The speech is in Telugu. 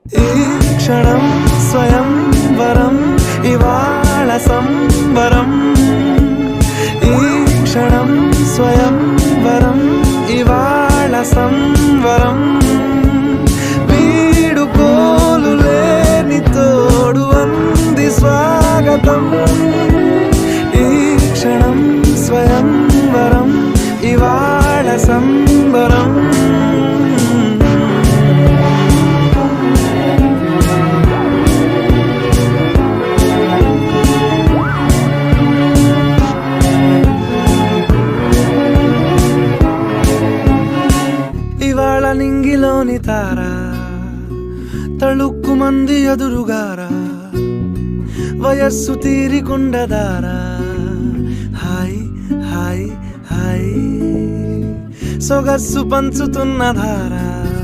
ఈ క్షణం స్వయం వరం ఇవాళ సంబరం. ఈ క్షణం స్వయం వరం ఇవాళ సంవరం. వీడుకోలు లేని తోడు అంది స్వాగతం. ఈ క్షణం స్వయం వరం ఇవాళ సంబరం. ఇవాళ నింగిలోని తార తళుక్కు మంది ఎదురుగారా. వయస్సు తీరికుండదారా. హాయ్ హాయ్ హాయ్ సొగస్సు పంచుతున్న ధారా.